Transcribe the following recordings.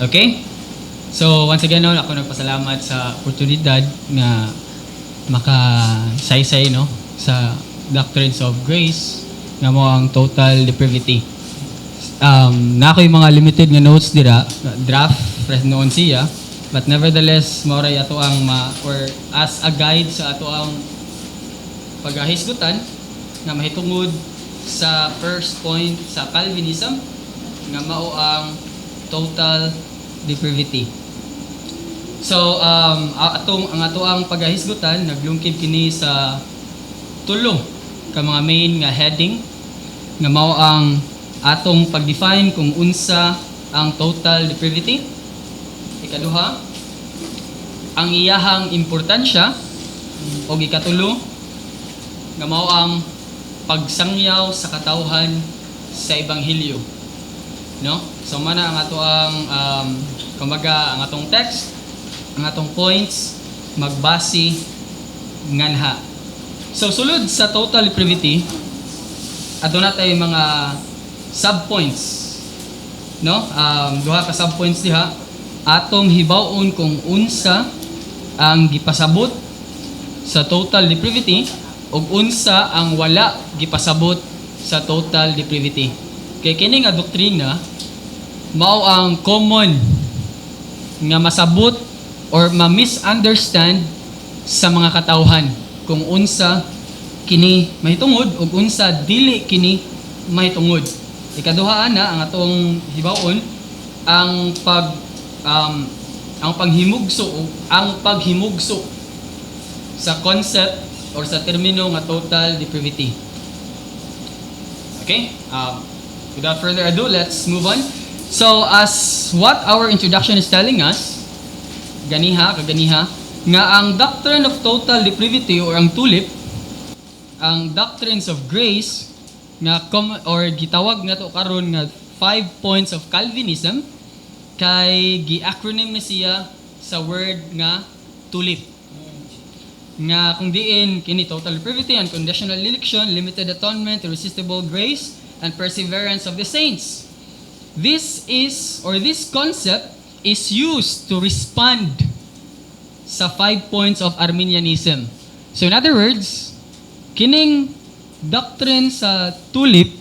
Okay? So, once again, no, ako nagpasalamat sa oportunidad na makasaysay no, sa Doctrines of Grace nga mo ang total depravity. Na ako yung mga limited nga notes dira, draft, press noon siya, but nevertheless, maoray ato ang or as a guide sa ato ang paghahisgutan na mahitungod sa first point sa Calvinism nga mao ang total depravity. So ang ato ang paghahisgutan naglungkib kini sa tulo ka mga main nga heading nga mao ang atong pag-define kung unsa ang total depravity. Ikaduha, ang iyahang importansya o ikatulo nga mao ang pagsangyaw sa katawhan sa ebanghelyo. No? So mana ang ato ang kumbaga ang atong text, ang atong points magbase nganha. So sulod sa total depravity, ato na tayo mga subpoints. No? Duha ka subpoints diha. Atong hibaw-on kung unsa ang gipasabot sa total depravity ug unsa ang wala gipasabot sa total depravity. Kay kini nga doktrina mao ang common nga masabot or ma-misunderstand sa mga katawhan kung unsa kini mahitungod ug unsa dili kini mahitungod. Ikaduha na ang atong hibaw-on ang paghimugso sa concept or sa termino nga total depravity. Okay? Without further ado, let's move on. So, as what our introduction is telling us, kaganiha, nga ang doctrine of total depravity or ang tulip, ang doctrines of grace, nga or gitawag na to karon nga 5 points of Calvinism, kay gi-acronym na siya sa word nga tulip. Nga kung diin kini total depravity, unconditional election, limited atonement, irresistible grace, and perseverance of the saints. This concept is used to respond sa 5 points of Arminianism. So in other words, kining doctrine sa tulip,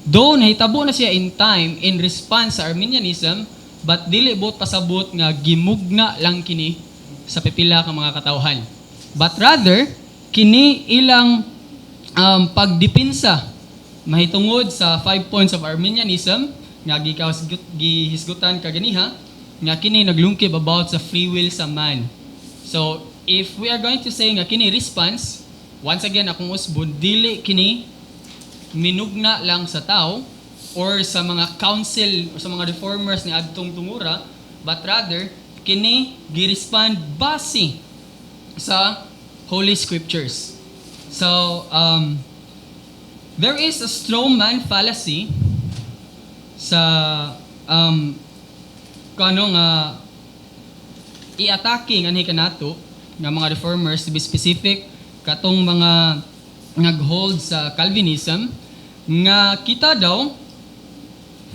though nahitabo na siya in time in response sa Arminianism, but dili bot pasabot nga gimugna lang kini sa pipila ka mga katawhan. But rather, kini ilang pagdipinsa mahitungod sa 5 points of Arminianism nga gihisgutan kaganiha nga kini naglungkib about sa free will sa man. So, if we are going to say nga kini response, once again akong usbon, dili kini minugna lang sa tao or sa mga council o sa mga reformers ni adtong tungura, but rather kini girespond base sa Holy Scriptures. So, there is a straw man fallacy sa kano nga i-attacking anhi kanato nga mga reformers, to be specific katong mga nag-hold sa Calvinism nga kita daw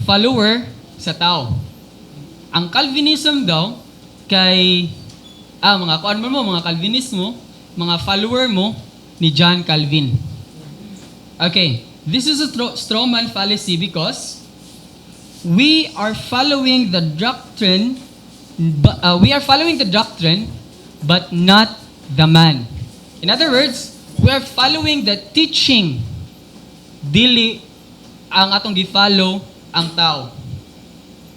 follower sa tao. Ang Calvinism daw kay mga kuan mo mga Calvinismo, mga follower mo ni John Calvin. Okay, this is a straw man fallacy because we are following the doctrine but not the man. In other words, we are following the teaching, dili ang atong gi-follow ang tao.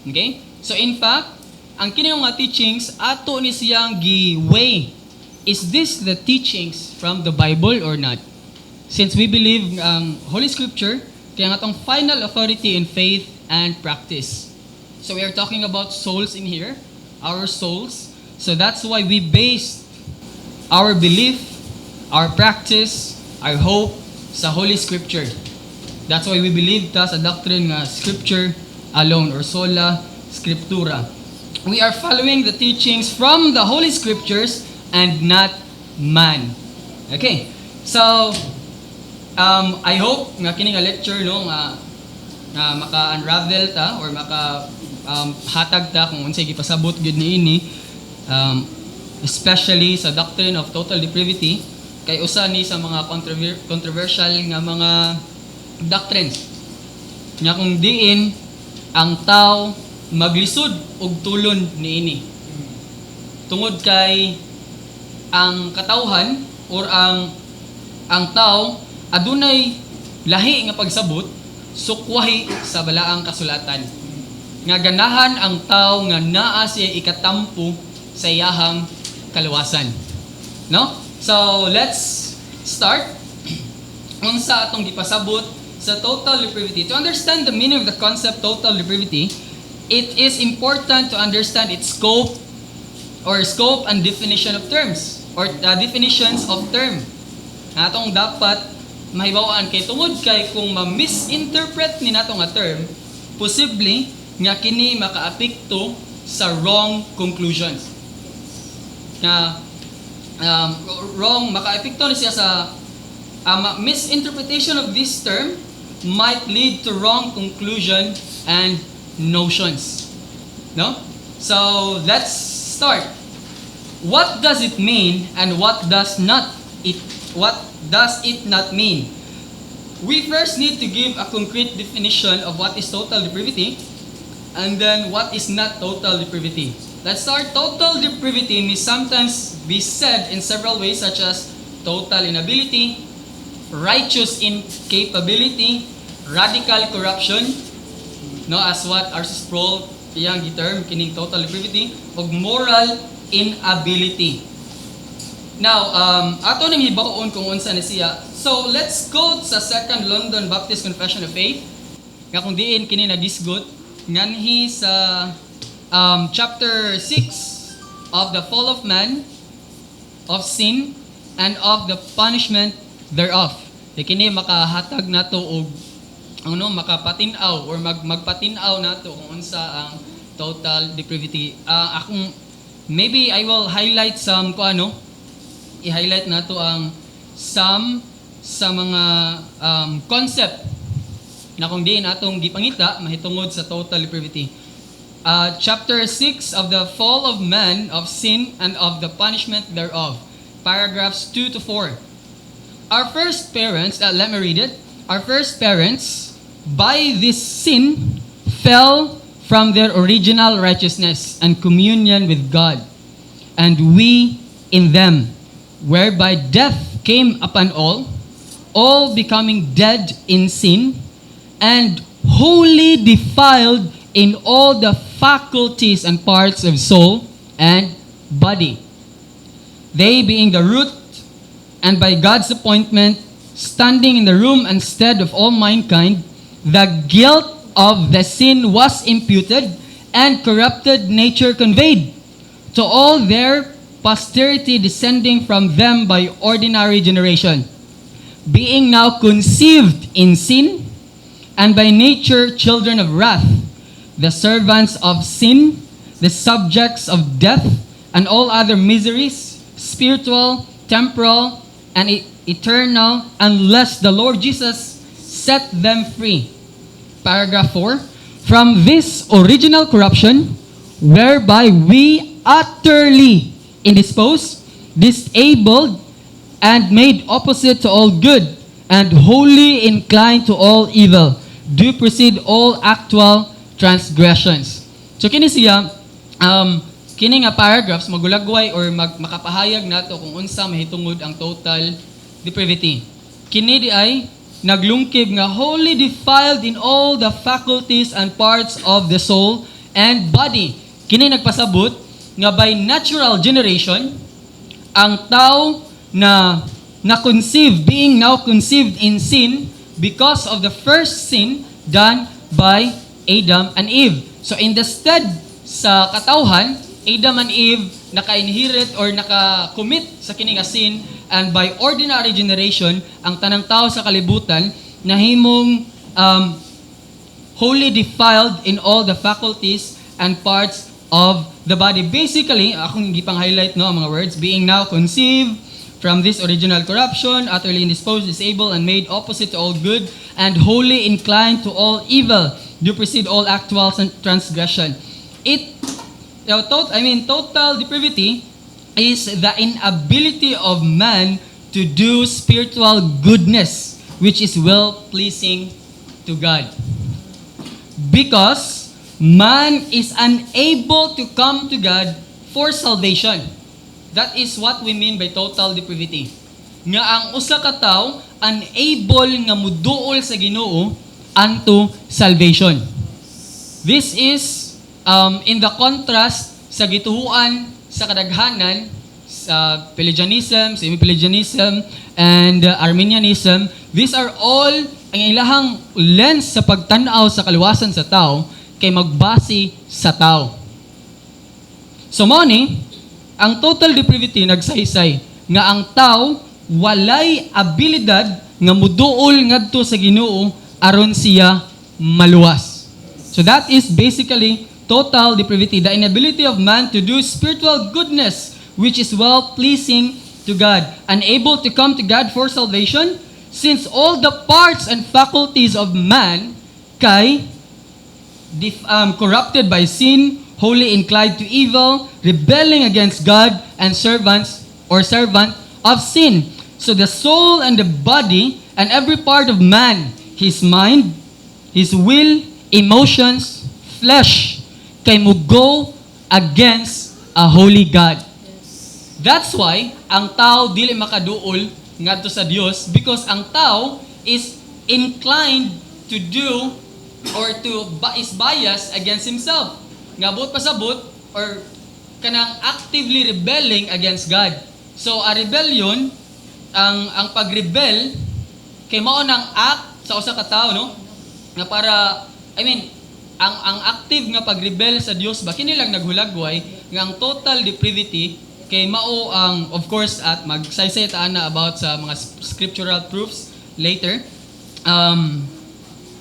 Okay? So in fact, ang kini mga teachings ato ni siyang gi-weigh. Is this the teachings from the Bible or not? Since we believe ang Holy Scripture kaya ang atong final authority in faith and practice. So we are talking about souls in here, our souls. So that's why we based our belief, our practice, our hope sa Holy Scripture. That's why we believe ta sa doctrine nga Scripture alone or sola scriptura. We are following the teachings from the Holy Scriptures and not man. Okay. So I hope nga kini nga lecture no nga maka-unravel ta or hatag ta kung unsay gipasabot gid niini, especially sa doctrine of total depravity, kay usa ni sa mga controversial nga mga doctrines. Nya kung diin ang tao maglisod og tulon niini. Tungod kay ang katawhan or ang tao adunay lahi nga pagsabot sukwahi sa balaang kasulatan. Nga ganahan ang tao nga naa siya ikatampo sa iyahang kaluwasan. No? So, let's start. Unsa atong gipasabot sa total depravity. To understand the meaning of the concept total depravity, it is important to understand its scope and definition of terms or definitions of term. Atong dapat mahibawaan kay tungod kay kung ma-misinterpret ni nato nga term, posible nga kini makaapekto sa wrong conclusions. Nga makaapekto ni siya sa misinterpretation of this term might lead to wrong conclusion and notions. No? So, let's start. What does it mean and what does it not mean? We first need to give a concrete definition of what is total depravity and then what is not total depravity. Let's start. Total depravity may sometimes be said in several ways such as total inability, righteous incapability, radical corruption, no, as what R.C. Sproul iyang giterm kining total depravity, ug moral inability. Now, ato ning hibaon kung unsa ni siya. So, let's go sa Second London Baptist Confession of Faith. Nga kung diin kini nagisgot nganhi sa chapter 6 of the fall of man, of sin, and of the punishment thereof. Kini makahatag nato og makapatinaw or magpatinaw nato kung unsa ang total depravity. Maybe I will highlight some i-highlight nato ang some sa mga concept na kung diin atong gipangita mahitungod sa total depravity. Chapter 6 of the fall of man, of sin, and of the punishment thereof. Paragraphs 2 to 4. Our first parents, let me read it. Our first parents, by this sin, fell from their original righteousness and communion with God, and we in them, whereby death came upon all becoming dead in sin, and wholly defiled in all the faculties and parts of soul and body. They being the root, and by God's appointment, standing in the room and stead of all mankind, the guilt of the sin was imputed, and corrupted nature conveyed to all their posterity descending from them by ordinary generation, being now conceived in sin, and by nature children of wrath, the servants of sin, the subjects of death, and all other miseries, spiritual, temporal, and eternal, unless the Lord Jesus set them free. Paragraph 4. From this original corruption, whereby we utterly indisposed, disabled, and made opposite to all good, and wholly inclined to all evil, do proceed all actual transgressions. So kini siya, kini nga paragraphs magulagway or makapahayag nato kung unsa mahitungod ang total depravity. Kini di ay naglungkib nga wholly defiled in all the faculties and parts of the soul and body. Kini nagpasabot nga by natural generation, ang tao na conceived, being now conceived in sin because of the first sin done by Adam and Eve. So in the stead sa katawhan, Adam and Eve naka-inherit or naka-commit sa kini nga sin, and by ordinary generation, ang tanang tao sa kalibutan nahimong wholly defiled in all the faculties and parts of the body. Basically, akong gipang-highlight no ang mga words, being now conceived from this original corruption, utterly indisposed, disabled, and made opposite to all good, and wholly inclined to all evil, do precede all actual transgression. Total depravity is the inability of man to do spiritual goodness, which is well-pleasing to God. Because man is unable to come to God for salvation. That is what we mean by total depravity. Nga ang usa ka tawo unable nga muduol sa Ginoo unto salvation. This is in the contrast sa gituhuan sa kadaghanan sa Pelagianism, Semi-Pelagianism, and Arminianism. These are all ang ilahang lens sa pagtanaw sa kaluwasan sa tao kay magbase sa tao. So mo ni, ang total depravity nagsaysay nga ang tao walay abilidad nga muduol ngadto sa Ginoo aron siya maluwas. So that is basically total depravity, the inability of man to do spiritual goodness which is well-pleasing to God, unable to come to God for salvation, since all the parts and faculties of man kay corrupted by sin, wholly inclined to evil, rebelling against God, and servant of sin. So the soul and the body and every part of man, his mind, his will, emotions, flesh, kay mo go against a holy God. That's why ang tao dili makaduol ngadto sa Dios, because ang tao is inclined to do or is biased against himself. Nga buot pasabot or kanang actively rebelling against God. So a rebellion, ang pagrebel kay mao nang act sa usa ka tawo, no? Nga para ang active nga pagrebel sa Dios ba kini lang naghulagway nga ang total depravity kay mao ang of course at magsaysay ta na about sa mga scriptural proofs later.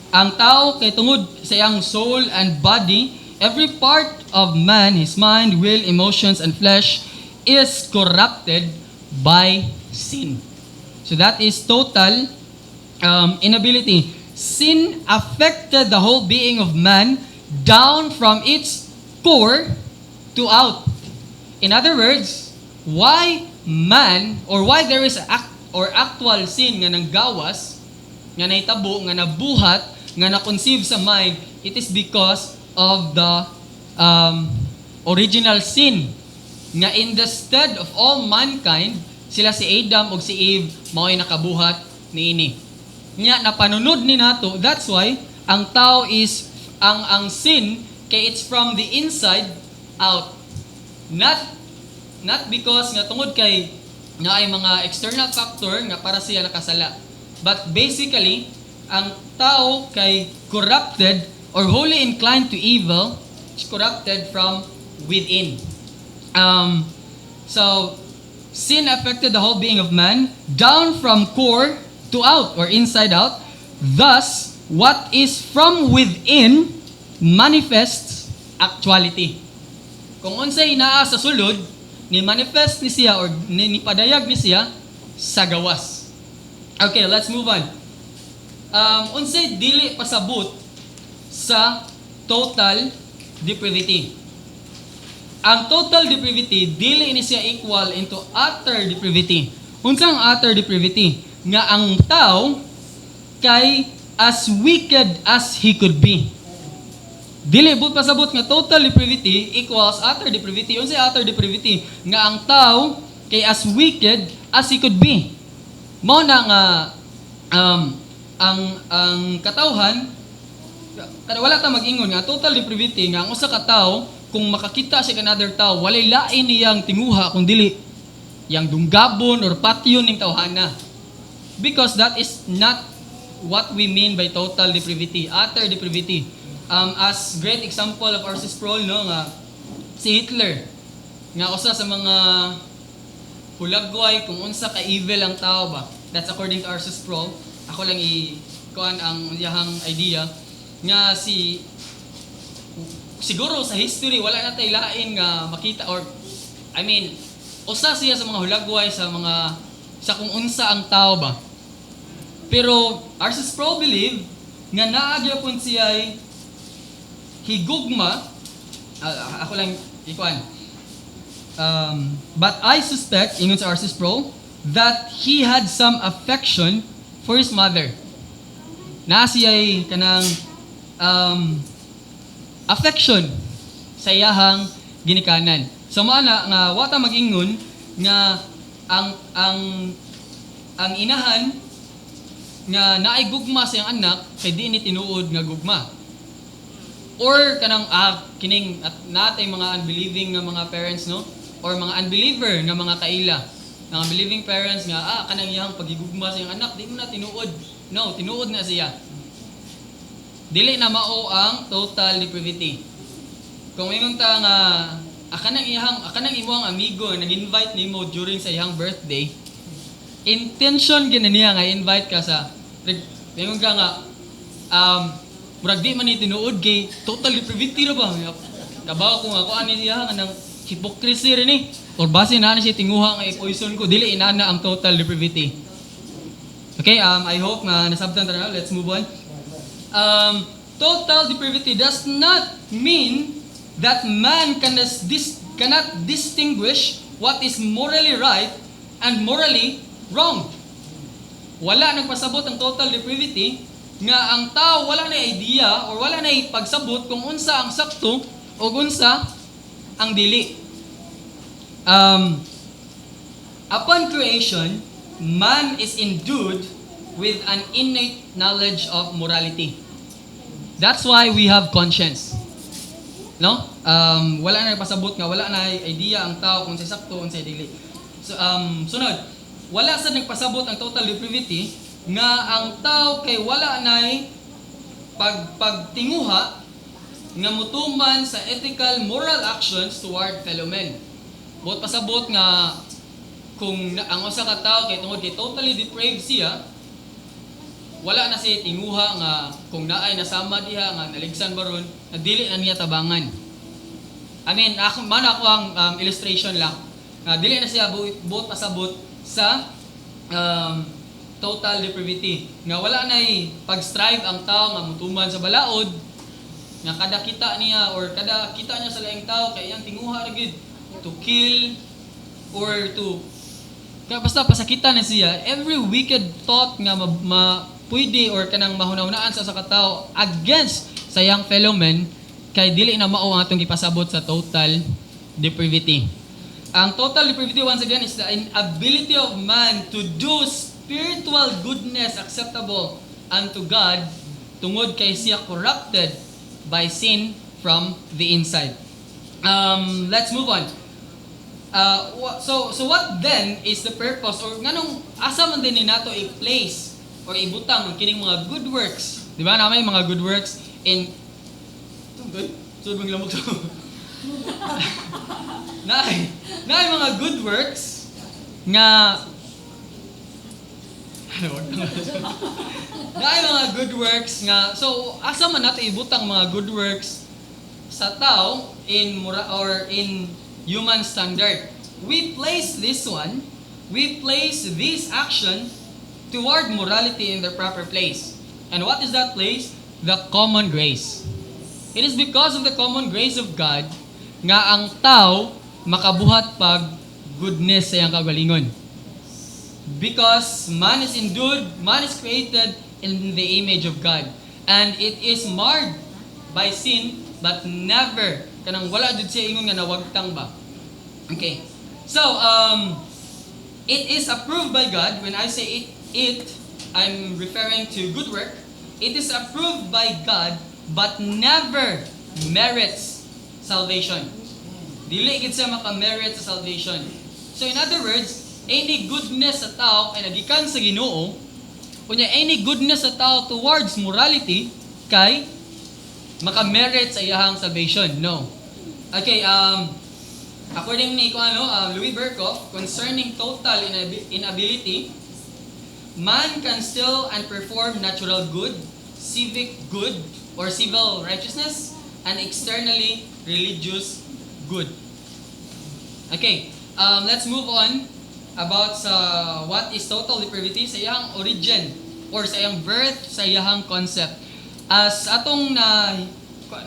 Ang tao kay tungod sa iyang soul and body, every part of man, his mind, will, emotions, and flesh is corrupted by sin. So that is total inability. Sin affected the whole being of man down from its core to out. In other words, why man or why there is actual sin nga nanggawas, nga naitabo, nga nabuhat, nga na-conceive sa mind, it is because of the original sin. Nga in the stead of all mankind, sila si Adam o si Eve mao'y nakabuhat niini. Nya napanunod ni nato, that's why ang tao is ang sin kay it's from the inside out. Not because nga tungod kay nga ay mga external factor nga para siya nakasala. But basically, ang tao kay corrupted or wholly inclined to evil, is corrupted from within. So sin affected the whole being of man down from core to out or inside out. Thus, what is from within manifests actuality. Kung unsay naa sa sulod, ni manifest ni siya or ni padayag ni siya sa gawas. Okay, let's move on. Unsay dili pasabot sa total depravity. Ang total depravity dili ni siya equal into utter depravity. Unsang utter depravity? Nga ang tao kay as wicked as he could be. Dili but pasabot nga total depravity equals utter depravity. Unsay utter depravity? Nga ang tao kay as wicked as he could be. Mao na nga ang katawhan wala ta mag-ingon nga total depravity nga ang usa ka tawo kung makakita sa another tao walay lain niyang tinguha kung dili yang dunggabon or patyon ning tawhana. Because that is not what we mean by total depravity, utter depravity. As great example of R.C. Sproul, no, nga si Hitler, nga usa sa mga hulagway kung unsa ka evil ang tao ba. That's according to R.C. Sproul. Ako lang kuan ang iyahang idea nga siguro sa history wala na tay lain nga makita or usa siya sa mga hulagway sa kung unsa ang tao ba. Pero R.C. Sproul believe nga naa gyapon siya higugma, ako lang ikuan. But I suspect, ingon sa RCS Pro, that he had some affection for his mother. Na siya'y kanang affection sa iyahang ginikanan. So maana nga wata mag-ingon nga ang inahan nga naay gugma sa iyang anak kay di ni tinuod nga gugma. Or kanang kining at natay mga unbelieving nga mga parents, no, or mga unbeliever nga mga kaila, nga believing parents nga kanang iyang pagigugma sa iyang anak di mo na tinuod. No, tinuod na siya. Dili na mao ang total depravity. Kung ingon ta nga akanang imong amigo nag-invite nimo during sa iyang birthday, intention gina niya nga invite ka sa ingon ka nga murag di man ni tinuod kay total depravity ra ba? Kabaw ko nga ako ani diha kanang hypocrisy rin eh. Or base na siya tinguha nga i-poison ko, dili inana ang total depravity. Okay, I hope na nasabtan ta na. Let's move on. Total depravity does not mean that man cannot distinguish what is morally right and morally wrong. Wala nagpasabot ang total depravity nga ang tao wala na idea or wala na pagsabot kung unsa ang sakto o unsa ang dili. Upon creation, man is endued with an innate knowledge of morality. That's why we have conscience. No? Wala na nagpasabot nga wala na idea ang tao kung sa sakto o sa dili. So, sunod, wala sa nagpasabot ang total depravity nga ang tao kay wala nay pagtinguha nga mutuman sa ethical moral actions toward fellow men. Buot pasabot nga kung ang usa ka tawo kay tungod kay totally depraved siya, wala na siya tinguha nga kung naay nasama diha nga naligsan baron na dili na niya tabangan. I mean, ako ang illustration lang. Dili na siya buot pasabot sa total depravity. Nga wala na pag-strive ang tao nga mutuman sa balaod, nga kada kita niya or kada kita niya sa laing tao kay iyang tinguha ra gid to kill or to kaya basta pasakita na siya. Every wicked thought nga pwede or kanang mahunaw-hunaan sa katao against sa iyang fellow men kay dili na mao ang atong gipasabot sa total depravity. Ang total depravity once again is the inability of man to do spiritual goodness acceptable unto God tungod kay siya corrupted by sin from the inside. Let's move on. So what then is the purpose or nganong asa man din ni nato i-place or ibutang ang kining mga good works? Di ba namay mga good works in good? So bang lamok to. Nay mga good works nga Dahil mga good works nga, so asa man nato ibutang mga good works sa tao in human standard. We place this action toward morality in their proper place. And what is that place? The common grace. It is because of the common grace of God nga ang tao makabuhat pag goodness sa iyang kagalingon. Because man is created in the image of God. And it is marred by sin, but never, kanang wala jud siya ingon nga nawagtang ba. Okay. So, it is approved by God. When I say it, I'm referring to good work. It is approved by God, but never merits salvation. Dili gid siya maka-merit sa salvation. So, in other words, any goodness sa tao kay nagikan sa Ginoo, kunya any goodness sa tao towards morality kay maka-merit sa iyahang salvation. No. Okay, according ni Louis Berkhoff, concerning total inability, man can still and perform natural good, civic good, or civil righteousness, and externally religious good. Okay, let's move on about sa what is total depravity sa iyang origin or sa iyang birth, sa iyang concept. As atong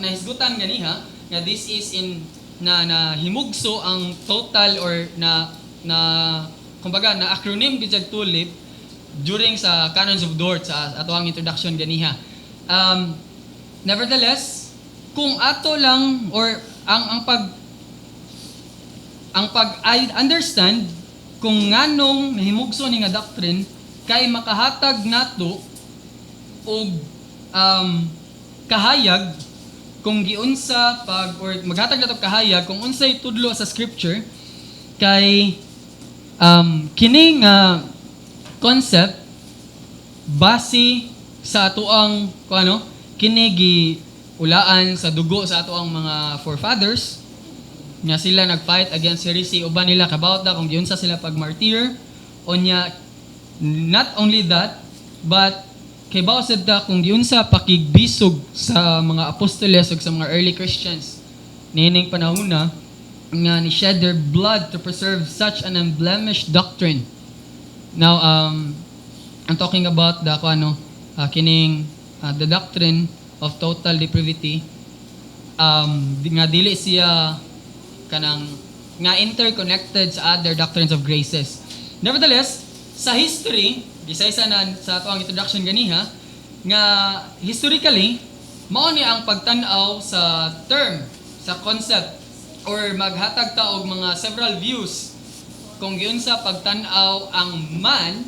nahisgutan ganiha nga this is in na himugso ang total or na kumbaga na acronym gid tulip during sa Canons of Dort sa ato ang introduction ganiha. Nevertheless, kung ato lang or ang pag-understand kung nganong nahimugso ni nga doctrine kay makahatag nato og kahayag kung giunsa or maghatag nato kahayag kung unsay tudlo sa scripture kay kini nga concept base sa atoang kini giulaan sa dugo sa atoang mga forefathers nga sila nagfight against heresy, uban nila kabawta kung giunsa sila pag-martyr onya. Not only that, but kay bawsad ta kung giunsa pakigbisog sa mga apostoles ug sa mga early Christians nining panahona nga ni shed their blood to preserve such an unblemished doctrine. Now, I'm talking about the the doctrine of total depravity. Nga dili siya kanang nga interconnected sa other doctrines of graces. Nevertheless, sa history, gisaysa na sa ato ang introduction ganiha, nga historically, mao ni ang pagtan-aw sa term, sa concept, or maghatag ta og mga several views kung giunsa pagtan-aw ang man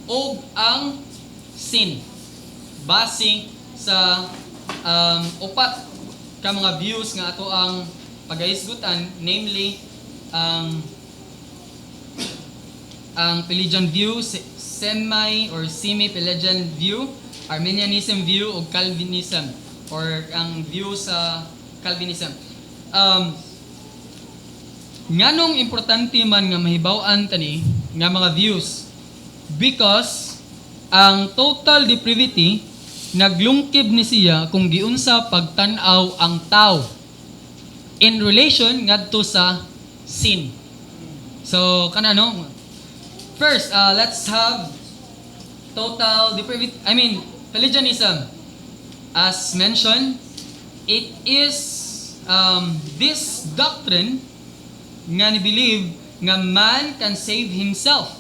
o ang sin. Base sa upat ka mga views nga ato ang pagahisgutan, namely ang Pelagian view, semi or semi-Pelagian view, Arminianism view o Calvinism or ang view sa Calvinism. Nganong importante man nga mahibaw-an tani nga mga views because ang total depravity naglungkib ni siya kung giunsa pagtan-aw ang tao in relation ngadto sa sin. So kanano first, let's have total depravity. Pelagianism. As mentioned, it is this doctrine nga ni-believe nga man can save himself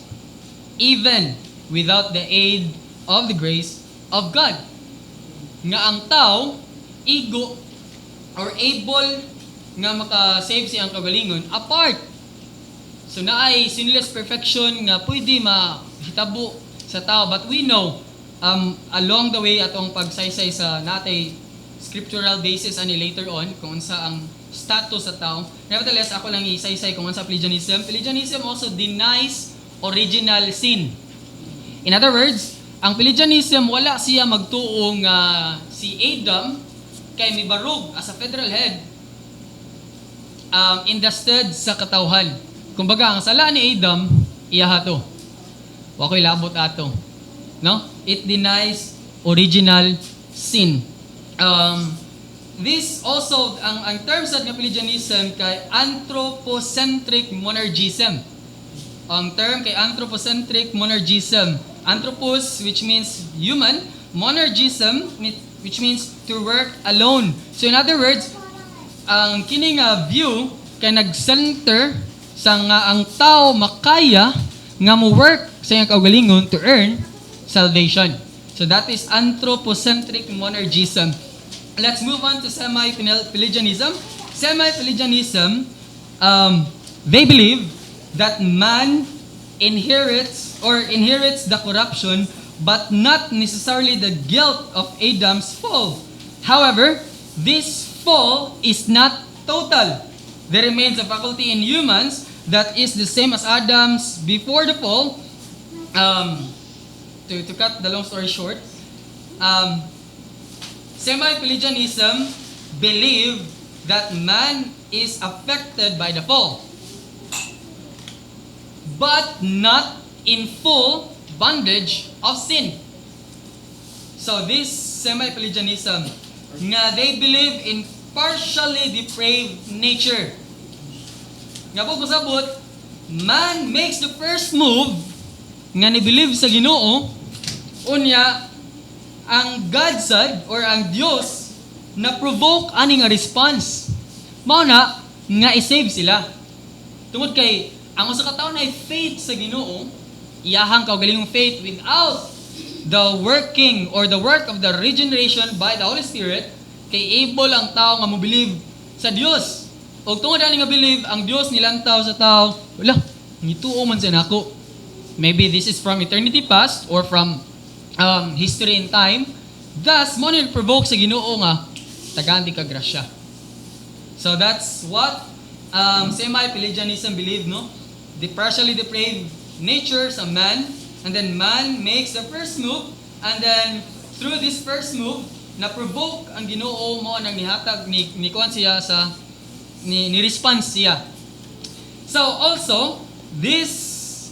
even without the aid of the grace of God. Nga ang tao, ego, or able nga maka-save siyang kagalingon apart. So naay sinless perfection nga pwede mahitabo sa tao, but we know along the way atong pagsaysay sa natay scriptural basis ani later on kung unsa ang status sa tao. Nevertheless, ako lang isaysay kung unsa Pelagianism. Pelagianism also denies original sin. In other words, ang Pelagianism wala siya magtuo nga si Adam kay mibarog as a federal head in the stead sa katawhan. Kumbaga, ang sala ni Adam, iyahato. Wako'y labot ato. No? It denies original sin. This also, ang term sa Pelagianism kay anthropocentric monergism. Ang term kay anthropocentric monergism. Anthropos, which means human. Monergism, which means to work alone. So in other words, ang kining view kay nag-center sa nga ang tao makaya nga mo work sa iyang kaugalingon to earn salvation. So that is anthropocentric monergism. Let's move on to semi-Pelagianism. Semi-Pelagianism, they believe that man inherits the corruption but not necessarily the guilt of Adam's fall. However, this fall is not total. There remains a faculty in humans that is the same as Adam's before the fall. To cut the long story short, Semi-Pelagianism believe that man is affected by the fall, but not in full bondage of sin. So this Semi-Pelagianism, nga they believe in partially depraved nature. Nga po kusabot, man makes the first move nga ni-believe sa Ginoo, unya ang God side or ang Dios na-provoke ani nga response. Mao na nga i-save sila. Tungod kay ang usa ka tawo na faith sa Ginoo, iyahang kaugalingong faith without the working or the work of the regeneration by the Holy Spirit, kay able ang tao nga mo-believe sa Dios. Og tungod ani nga believe ang Dios nilantaw sa tao, wala, ngituo man sa nako. Maybe this is from eternity past or from history and time. Thus, mo ni provoke sa Ginoo nga tagaan di ka grasya. So that's what semi-Pelagianism believe, no? The partially depraved nature sa man, and then man makes the first move, and then through this first move, na-provoke ang Ginoo mo nang nihatag ni kuan siya sa ni response siya. So also, this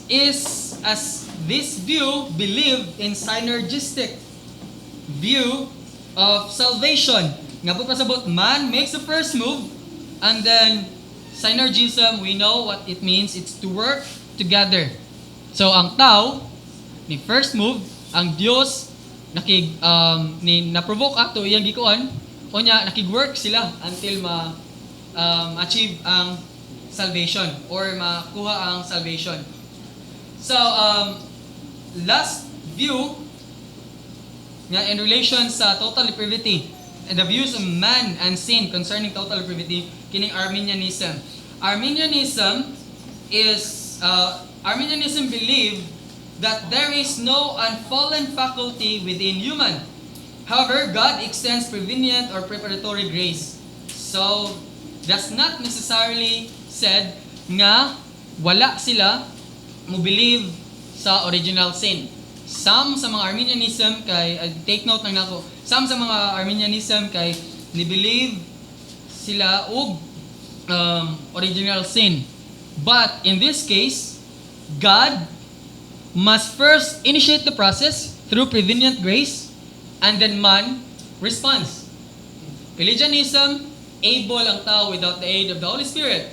is as this view believe in synergistic view of salvation. Nga po pasabot, man makes the first move, and then synergism, we know what it means. It's to work together. So ang tao ni first move, ang Dios na-provoke ato iyang gikuan, o nya nakig-work sila until achieve ang salvation or makuha ang salvation. So last view nga in relation sa total depravity and the views of man and sin concerning total depravity, kining Arminianism. Arminianism believe that there is no unfallen faculty within human. However, God extends prevenient or preparatory grace. So, that's not necessarily said nga wala sila mo believe sa original sin. Some sa mga Arminianism kay take note lang nako. Some sa mga Arminianism kay ni believe sila og original sin. But in this case, God must first initiate the process through prevenient grace, and then man responds. Pelagianism, able ang tao without the aid of the Holy Spirit.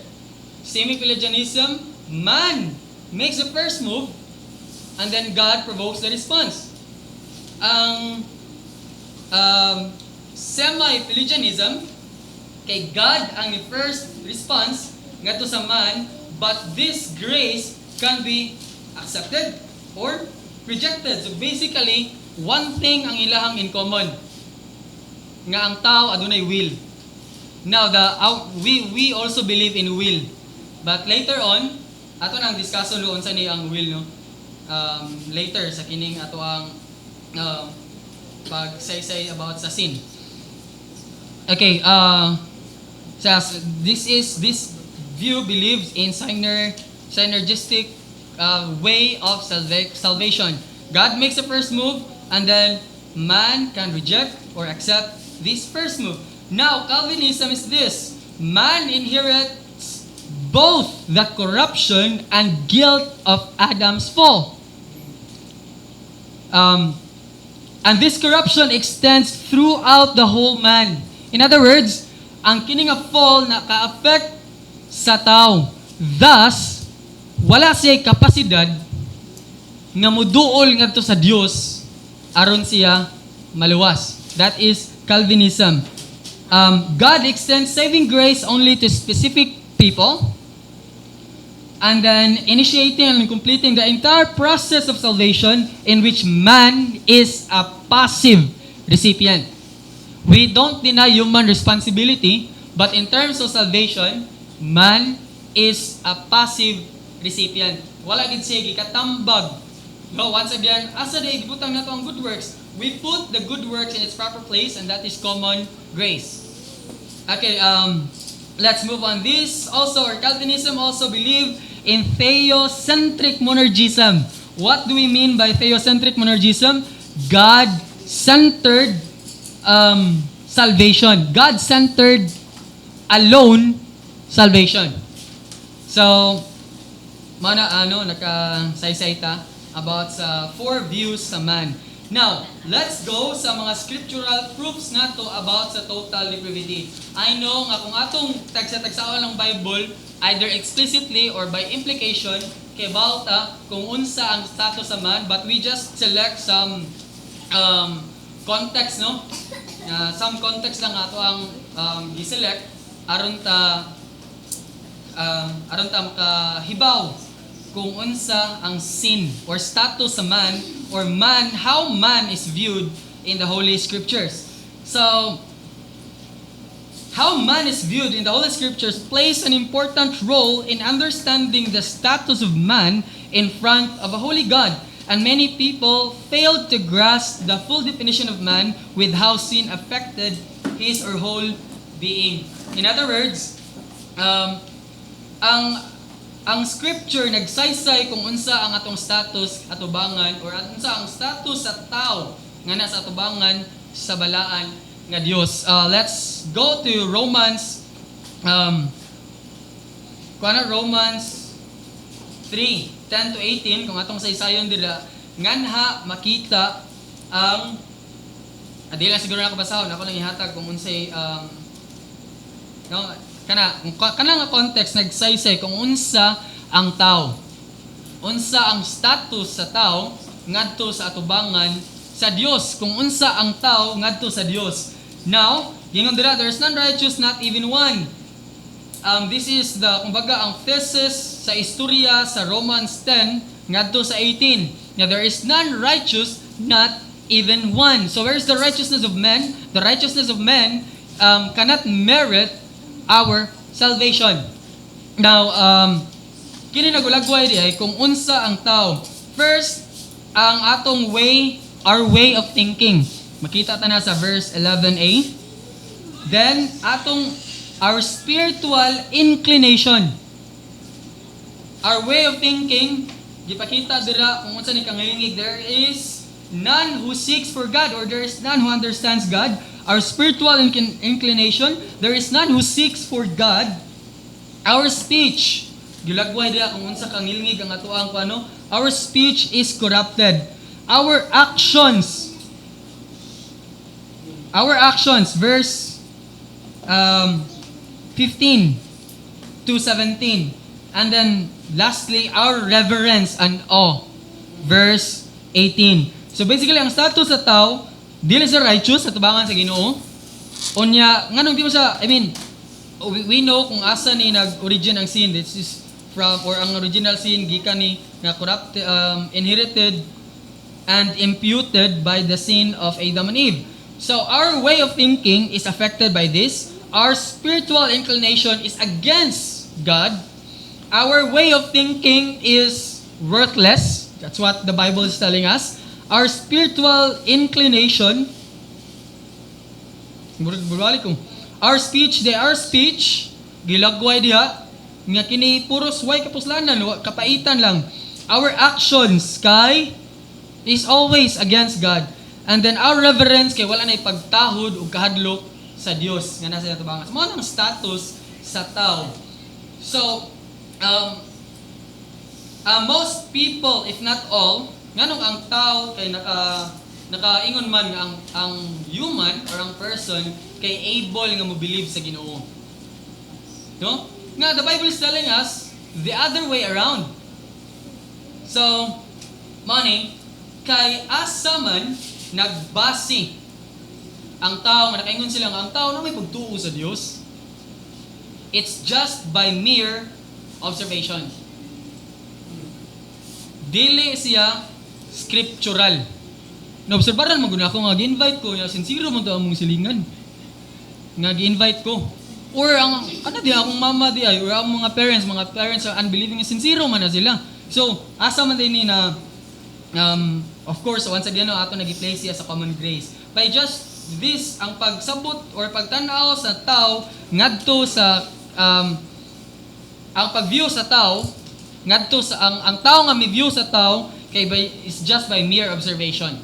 Semi-Pelagianism, man makes the first move, and then God provokes the response. Ang semi-Pelagianism, kay God ang first response ngadto sa man, but this grace can be accepted or rejected. So basically, one thing ang ilahang in common, nga ang tao adunay will. Now, we also believe in will. But later on, ato nang discusso doon sa ni ang will, no? Later sa kining ato ang pagsaysay about sa sin. Okay, this view believes in synergistic way of salvation. God makes the first move, and then man can reject or accept this first move. Now, Calvinism is this: man inherits both the corruption and guilt of Adam's fall. And this corruption extends throughout the whole man. In other words, ang kining nga fall naka-affect sa tao. Thus, wala siya kapasidad nga muduol ngadto sa Dios aron siya maluwas. That is Calvinism. God extends saving grace only to specific people, and then initiating and completing the entire process of salvation, in which man is a passive recipient. We don't deny human responsibility, but in terms of salvation, man is a passive recipient. Wala gid siya gikatambag. No, once again, asa day gibutang nato ang good works. We put the good works in its proper place, and that is common grace. Okay, let's move on. This also, or Calvinism also believe in theocentric monergism. What do we mean by theocentric monergism? God-centered salvation. God-centered alone salvation. So, nakasaysay ta about sa four views sa man. Now, let's go sa mga scriptural proofs nato about sa total depravity. I know nga kung atong tagsa-tagsaon ng Bible, either explicitly or by implication, kay balta kung unsa ang status sa man, but we just select some context, no? Some context lang ato ang giselect aron ta makahibaw kung unsa ang sin or status sa man or man, how man is viewed in the Holy Scriptures. So, how man is viewed in the Holy Scriptures plays an important role in understanding the status of man in front of a holy God. And many people failed to grasp the full definition of man with how sin affected his or whole being. In other words, ang scripture nagsaysay kung unsa ang atong status atubangan or unsa ang status sa tao nga nasa atubangan sa balaan nga Dios. Let's go to Romans Romans 3:10 to 18 kung atong saysayon dira nganha makita ang dili lang siguro nako basahon ako lang ihatag kung unsay kana nga context nagsaysay kung unsa ang tao. Unsa ang status sa tao ngadto sa atubangan sa Dios. Kung unsa ang tao ngadto sa Dios. Now, gingon dira there's none righteous, not even one. This is the kumbaga ang thesis sa istorya sa Romans 10 ngadto sa 18. Now there is none righteous, not even one. So where is the righteousness of men? The righteousness of men cannot merit our salvation. Now, kini nagulagway di ay kung unsa ang tao. First, ang atong way, our way of thinking. Makita ta na sa verse 11a. Then, our spiritual inclination. Our way of thinking, gipakita dira kung unsa ni kangayengig, there is none who seeks for God or there is none who understands God. Our spiritual inclination, there is none who seeks for God. Our speech, gilagway dira kung unsa kang ngilngig ang atoang kuano, our speech is corrupted. Our actions, verse 15 to 17. And then lastly, our reverence and awe, verse 18. So basically, ang status sa tao, dili sa righteous sa tubangan sa Ginoo. Unya, nganong di mo sa, we know kung asa ni nag-origin ang sin. This is from, or ang original sin, gikan ni, na corrupt, inherited, and imputed by the sin of Adam and Eve. So, our way of thinking is affected by this. Our spiritual inclination is against God. Our way of thinking is worthless. That's what the Bible is telling us. Our spiritual inclination, our speech, gilagway diha, nga kini puros way kapuslanan, kapaitan lang. Our actions, is always against God. And then our reverence, kay wala na pagtahod o kahadlok sa Dios nga nasa atubangan. Mo ang status sa tao. So, most people, if not all, nganong ang tao kay nakaingon man nga ang human or ang person kay able nga mo-believe sa Ginoo. No? Nga the Bible is telling us the other way around. So, money kay asa man nagbasi ang tao nga nakaingon sila nga ang tao na may pagtuo sa Dios. It's just by mere observation. Dili siya scriptural. Naobserbaran mo guna ako nga gi-invite ko, sincero mo to among silingan. Nga gi-invite ko. Or ang di akong mama di ay or ang mga parents are unbelieving, sincero man na sila. So, asa man din ni na of course once again ato nagi-place siya sa common grace. By just this ang pagsabot or pagtan-aw sa tao ngadto sa ang pag-view sa tao ngadto sa ang tao nga mi-view sa tao is just by mere observation.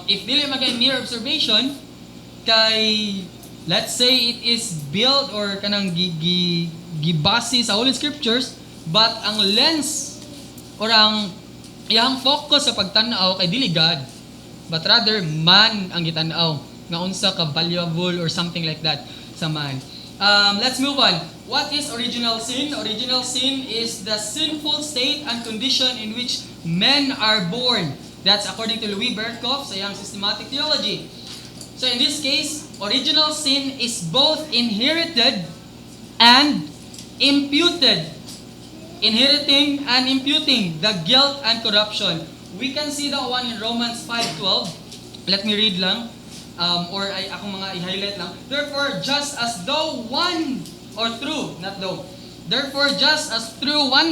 If dili magay mere observation, kay let's say it is built or kanang gibase sa Holy Scriptures, but ang lens or ang iyang focus sa pagtan-aw kay dili God, but rather man ang gitan-aw nga unsa ka valuable or something like that sa man. Let's move on. What is original sin? Original sin is the sinful state and condition in which men are born. That's according to Louis Berkhoff sa iyang systematic theology. So in this case, original sin is both inherited and imputed. Inheriting and imputing the guilt and corruption. We can see that one in Romans 5:12. Let me read lang. Akong mga i-highlight lang. Therefore, just as through one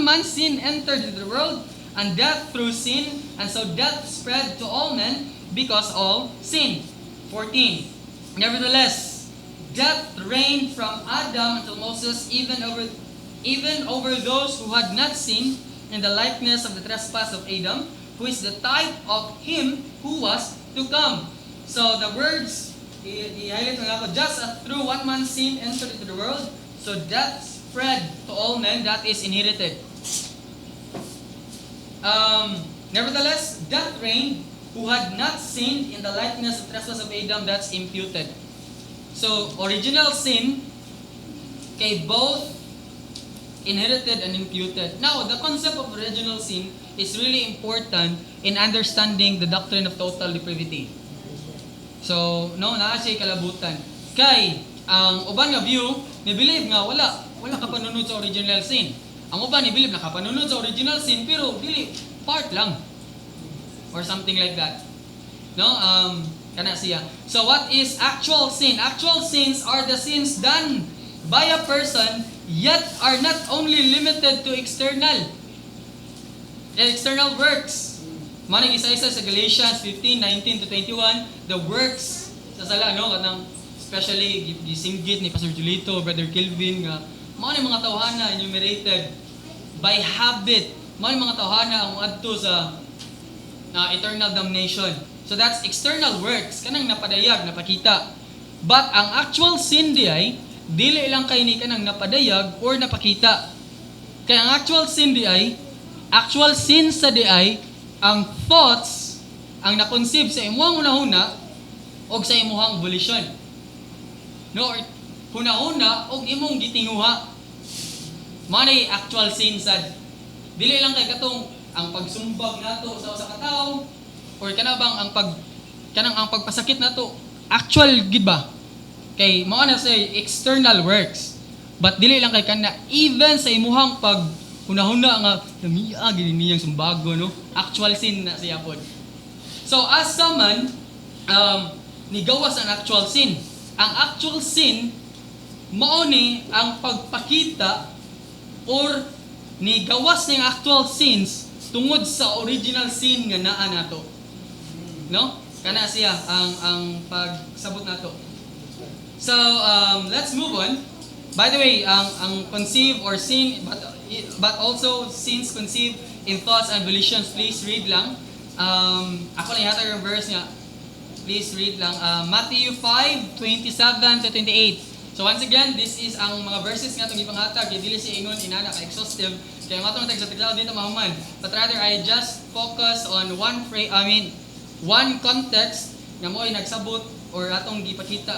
man sin entered into the world, and death through sin, and so death spread to all men because all sin. 14. Nevertheless, death reigned from Adam until Moses, even over those who had not sinned, in the likeness of the trespass of Adam, who is the type of him who was to come. So the words, i-highlight lang ako, just as through one man's sin entered into the world, so death spread to all men, that is inherited. Nevertheless, death reigned, who had not sinned, in the likeness of trespass of Adam, that's imputed. So, original sin, kay both inherited and imputed. Now, the concept of original sin is really important in understanding the doctrine of total depravity. So, naa siya kalabutan. Kay, ang uban nga view, ni-believe nga wala ka panunod sa original sin. Ang uban ni-believe na kapanunod sa original sin, pero dili, part lang. Or something like that. Kana siya. So, what is actual sin? Actual sins are the sins done by a person, yet are not only limited to external works. Maning isa-isa sa Galatians 15:19-21, the works sa sala kanang especially gisinggit ni Pastor Julito, Brother Kelvin nga mao ni mga tawhana enumerated by habit. Mao ni mga tawhana ang adto sa eternal damnation. So that's external works kanang napadayag, napakita. But ang actual sin di ay dili lang kay ni kanang napadayag or napakita. Kaya ang actual sin sa di ay ang thoughts ang na-conceive sa imuhang una-una o sa imuhang volition. Or huna-una o imong gitinguha. Manay actual sin sad. Dili lang kay katong ang pagsumbag nato sa usa ka tawo or kanang ang pagpasakit nato. Actual gid ba? Kay mao na say external works. But dili lang kay kana even sa imuhang pag hunahuna nga namiya gid niyang sumbago actual sin na siya pod. So as someone nigawas ang actual sin. Ang actual sin mao ni ang pagpakita or nigawas ning actual sins tungod sa original sin nga naa nato. Kana siya ang pagsabot nato. So let's move on. By the way, ang conceive or sin but also sins conceived in thoughts and volitions, please read lang. Ako lang yata yung verse nga. Please read lang. Matthew 5:27-28. So once again, this is ang mga verses nga itong ipanghatag. Dili si ingon inana ka-exhaustive. Kaya matong tagsa-tiglaw dito mahuman. But rather, I just focus on one context nga mo ay nagsabot or atong gipakita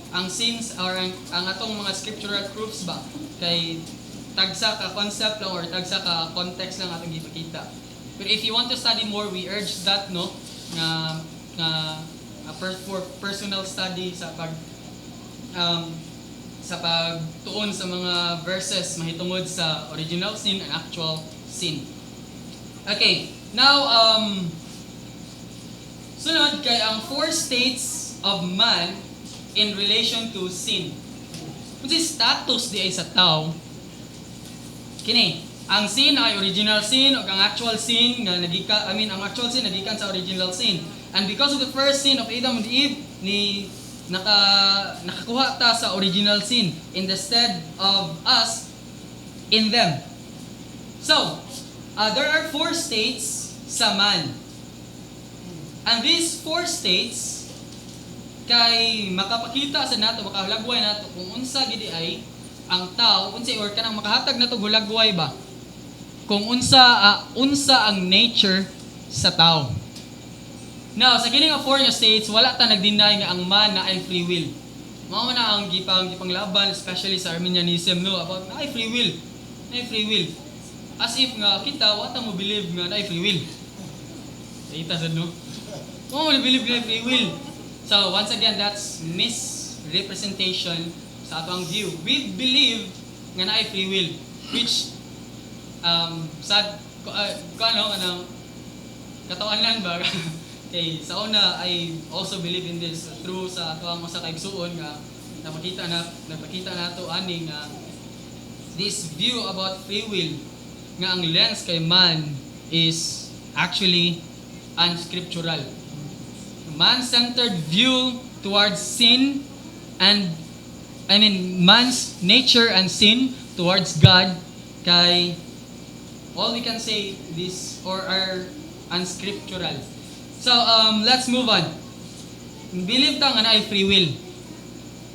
ang sins or ang atong mga scriptural proofs ba. Kay tagsa ka concept lang or tagsa ka context lang atong gipakita. But if you want to study more, we urge that for personal study sa pagtuon sa mga verses mahitungod sa original sin and actual sin. Okay, now sunod kay ang 4 states of man in relation to sin. Kung status di ay sa tao, kini, ang sin ay original sin o ang actual sin ang actual sin nagikan sa original sin. And because of the first sin of Adam and Eve, nakakuha ta sa original sin in the stead of us in them. So, there are 4 states sa man. And these 4 states kay makapakita sa nato, makahulagway nato kung unsa gidi ay ang tao, unsa or kanang makahatag nato hulagway ba kung unsa ang nature sa tao. Now, sa kining 4 nga states, wala ta nagdeny nga ang man na ay free will. Mao na ang gipanglaban, especially sa Arminianism, about na ay free will. Na ay free will. As if nga kita wata mo believe nga na ay free will. Kita sad Mo believe nga free will. So once again, that's misrepresentation sa atong view. We believe nga naay free will, which sad kanang katawanan ba? Okay, sa una, I also believe in this through sa atong usa ka igsuon nga napakita nato ani nga this view about free will nga ang lens kay man is actually unscriptural. Man-centered view towards sin and man's nature and sin towards God kay all we can say this or are unscriptural. So let's move on. Believe ta nga naay free will.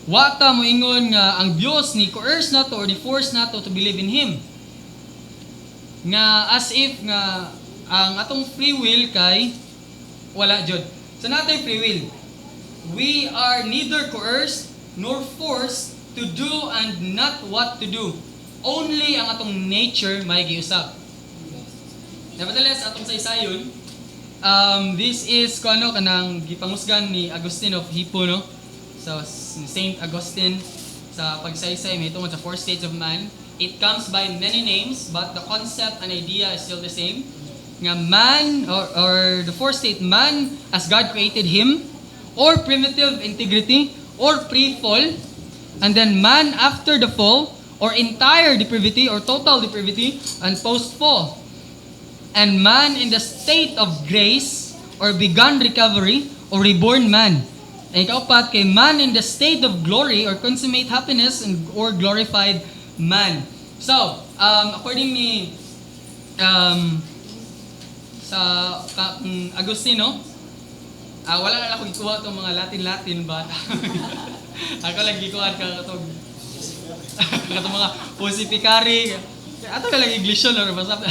Wa ta mo ingon nga ang Dios ni coerce nato or ni force nato to believe in Him. Nga as if nga ang atong free will kay wala jud. So natay free will. We are neither coerced nor forced to do and not what to do. Only ang atong nature may giusab. Nevertheless, atong saysayon, this is kuno kanang gipangusgan ni Augustine of Hippo, no? So Saint Augustine sa pagsaysay may tungod sa four states of man. It comes by many names, but the concept and idea is still the same. Nga man or the fourth state, man as God created him, or primitive integrity, or pre-fall, and then man after the fall, or entire depravity or total depravity, and post-fall. And man in the state of grace, or begun recovery, or reborn man. And ikaapat kay man in the state of glory, or consummate happiness, or glorified man. So, according ni sa Agustino, wala na ako gikuha itong mga Latin but ako lang gikuha katong mga Pusipicari ato ka lang Englisyon or basta.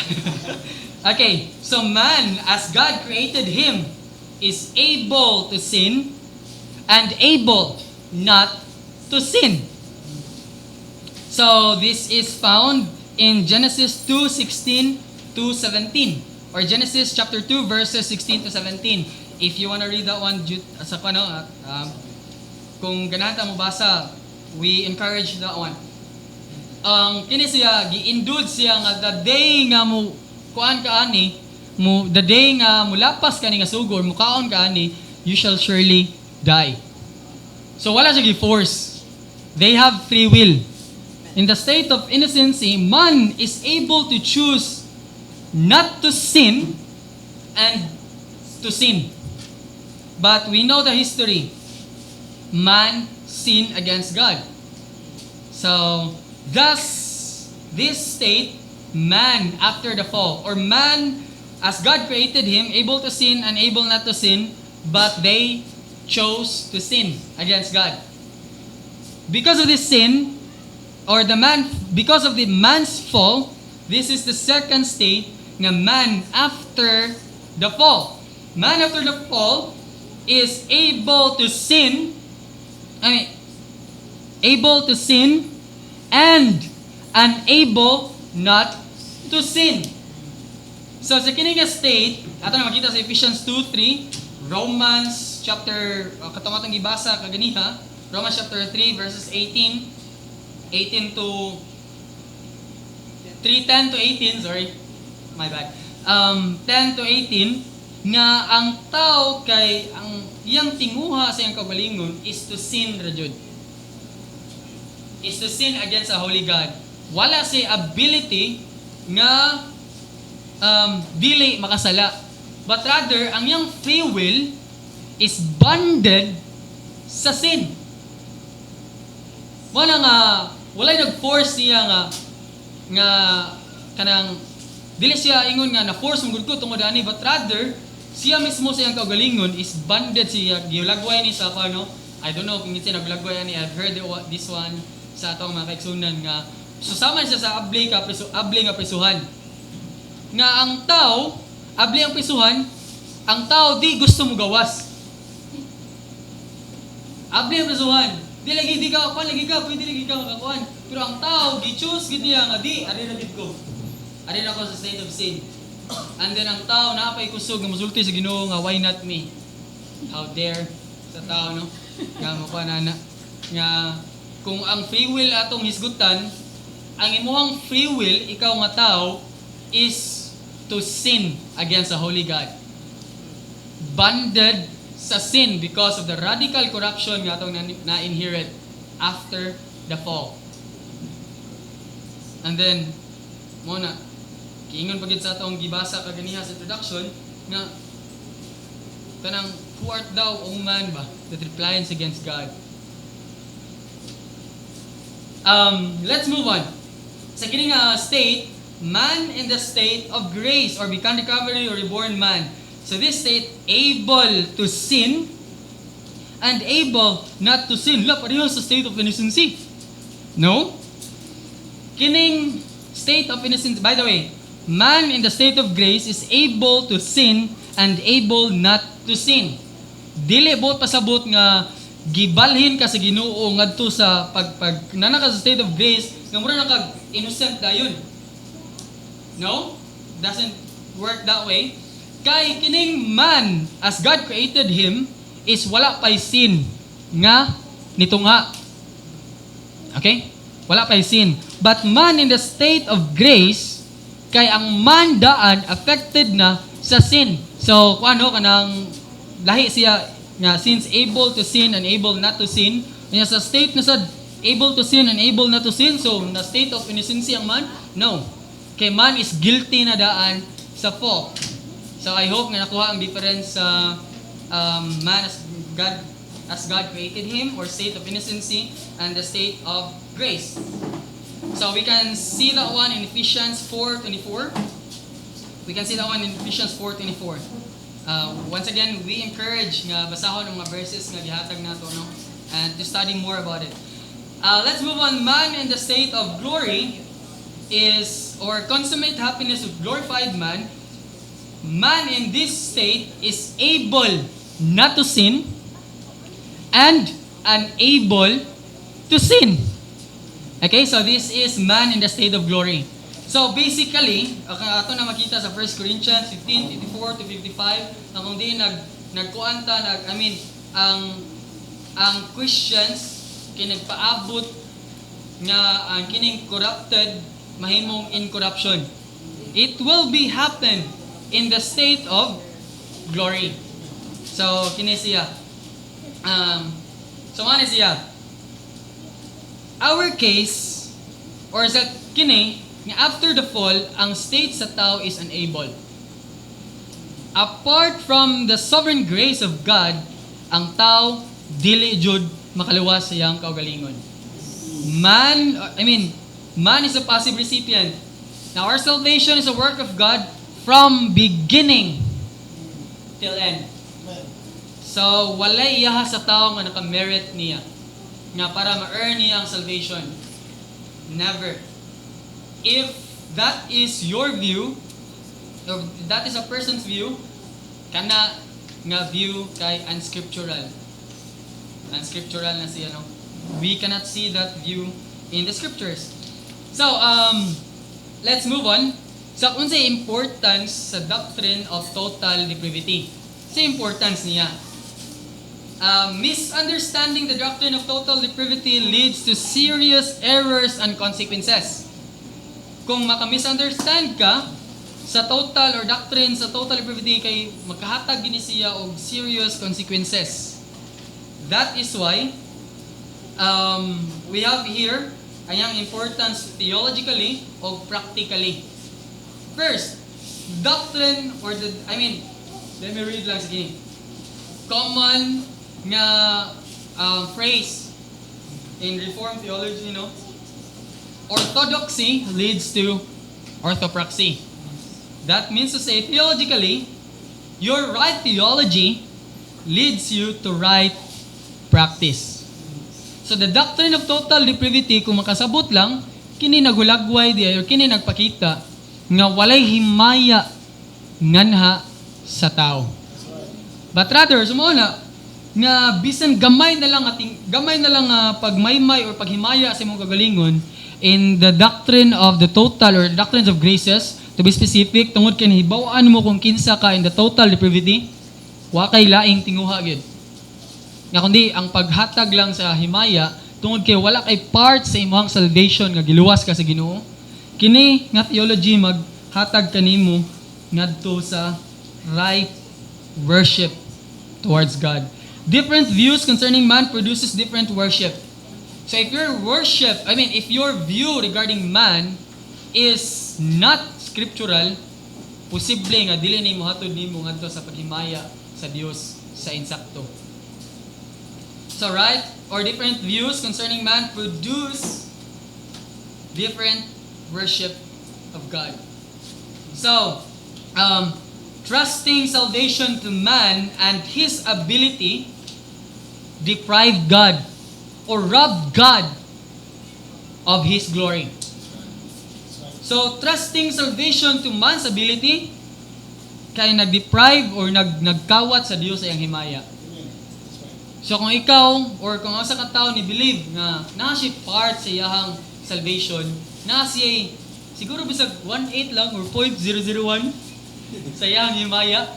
Okay, so man as God created him is able to sin and able not to sin. So this is found in Genesis 2:16 to 17. Or Genesis chapter 2 verses 16 to 17. If you want to read that one sa kung ganahan ta mo basa, we encourage that one. Kini siya gi-induce siya nga the day nga mo kuan ka ani, the day nga mulapas kani nga sugod, mukaon ka ani, you shall surely die. So wala siya gi-force. They have free will. In the state of innocency, man is able to choose not to sin and to sin. But we know the history. Man sinned against God. So, thus, this state, man after the fall, or man as God created him, able to sin and able not to sin, but they chose to sin against God. Because of this sin, because of the man's fall, this is the second state nga man after the fall. Man after the fall is able to sin, able to sin and unable not to sin. So sa kini nga state, ato na makita sa Ephesians 2:3, Romans chapter katamatang gibasa kaganiha, Romans chapter 3 verses 18 to 3:10 to 18, sorry. My bad. 10 to 18 nga ang tao kay ang iyang tinguha sa iyang kaugalingon is to sin rajud. Is to sin against a holy God. Wala say ability nga dili makasala. But rather, ang iyang free will is bonded sa sin. Walay nag-force niya nga kanang dili siya ingon nga na-force mong gud ko tungod ani, but rather siya mismo sa iyang kaugalingon is bonded siya. Gilagway ni sa I don't know kung hindi naglagway ani. I've heard this one sa atong mga kaigsunan nga susama siya sa abli nga prisuhan. Nga ang tao, abli ang prisuhan, ang tao di gusto mo gawas. Abli ang prisuhan. Di ka pwede lagi ka makakuan. Pero ang tao, gi-choose gid niya nga di ari na gid ko. Ari na ako sa state of sin. And then ang tao napay kusog nga mosulti sa Ginoo nga why not me? How dare sa tao, no? Nga makuha na nga kung ang free will atong hisgutan, ang imuhang free will, ikaw nga tao, is to sin against the Holy God. Bonded sa sin because of the radical corruption nga atong na-inherit after the fall. And then, muna, kiingon pagid sa atong gibasa kaganiha sa introduction, nga, kanang, who art thou, O man ba, that replies against God? Let's move on. Sa kining state, man in the state of grace or become recovery or reborn man. So this state, able to sin and able not to sin. La, pareho sa state of innocency. No? Kining state of innocence, by the way, man in the state of grace is able to sin and able not to sin. Dili bot pasabot nga gibalhin ka sa Ginoo ngadto sa pag nanaka sa state of grace nga mura na kag innocent dayon. No? Doesn't work that way. Kay kining man as God created him is wala pay sin nga nitunga. Okay? Wala pay sin. But man in the state of grace kay ang man daan affected na sa sin. So kuano kanang lahi siya nga since able to sin and able not to sin, niya sa state na sad able to sin and able not to sin, so na state of innocency ang man? No. Kay man is guilty na daan sa fall. So I hope nga nakuha ang difference sa man as God created him, or state of innocency, and the state of grace. So we can see that one in Ephesians 4:24. We can see that one in Ephesians 4:24. Once again, we encourage nga basahon ang mga verses nga gihatag nato, no? And to study more about it. Let's move on. Man in the state of glory is, or consummate happiness of glorified man. Man in this state is able not to sin and unable to sin. Okay, so this is man in the state of glory. So basically, ato na makita sa 1 Corinthians 15:54 to 55, na kung di nagkuanta ang Christians kinagpaabot nga ang kining corrupted mahimong incorruption. It will be happen in the state of glory. So kini siya. So ano siya? Our case, or sa kini, after the fall, ang state sa tao is unable. Apart from the sovereign grace of God, ang tao dili jud makaluwas sa iyang kaugalingon. Man is a passive recipient. Now our salvation is a work of God from beginning till end. So walay iyaha sa tao nga naka-merit niya nga para ma-earn niya ang salvation. Never. If that is your view, or that is a person's view, kana nga view kay unscriptural. Unscriptural na siya, no? We cannot see that view in the scriptures. So, let's move on. So, unsay importance sa doctrine of total depravity? Sa importance niya. Misunderstanding the doctrine of total depravity leads to serious errors and consequences. Kung maka-misunderstand ka sa total or doctrine sa total depravity, kay makahatag gini siya og serious consequences. That is why we have here ayang importance theologically o practically. First, doctrine or let me read lang sige. Common nga phrase in Reformed theology, no? Orthodoxy leads to orthopraxy. That means to say, theologically, your right theology leads you to right practice. So the doctrine of total depravity, kung makasabot lang, kini nagulagway diay or kini nagpakita nga walay himaya nganha sa tao. But rather, sumuna nga bisan gamay na lang pagmaymay or paghimaya sa imong kagalingon in the doctrine of the total or doctrines of graces, to be specific, tungod kay hibawaan mo kung kinsa ka in the total depravity, wa kay laing tinguha gyud. Nga kundi ang paghatag lang sa himaya tungod kay wala kay part sa imong salvation nga giluwas ka sa Ginoo. Kini nga theology maghatag kanimo ngadto sa right worship towards God. Different views concerning man produces different worship. So if your view regarding man is not scriptural, posible nga dili nimo hatod nimo ngadto sa paghimaya sa Dios sa insakto. So right or different views concerning man produce different worship of God. So, trusting salvation to man and his ability deprive God or rob God of his glory. So, trusting salvation to man's ability kay nag-deprive or nagkawat sa Dios sa iyang himaya. So kung ikaw or kung asa ka tao ni believe nga na siya part sa iyang salvation, na siya siguro bisag 1/8 lang or 0.001 sa iyang himaya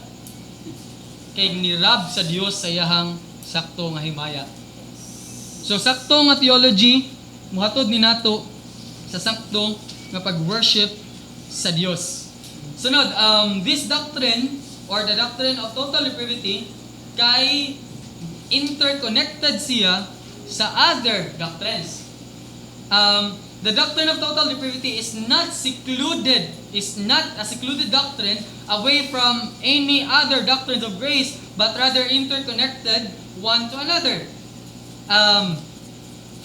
kay nirab sa Dios sa iyang sakto nga himaya. So sakto nga theology muhatod ni nato sa sakto nga pag-worship sa Dios. Sunod, this doctrine or the doctrine of total depravity kay interconnected siya sa other doctrines. The doctrine of total depravity is not a secluded doctrine away from any other doctrines of grace, but rather interconnected one to another.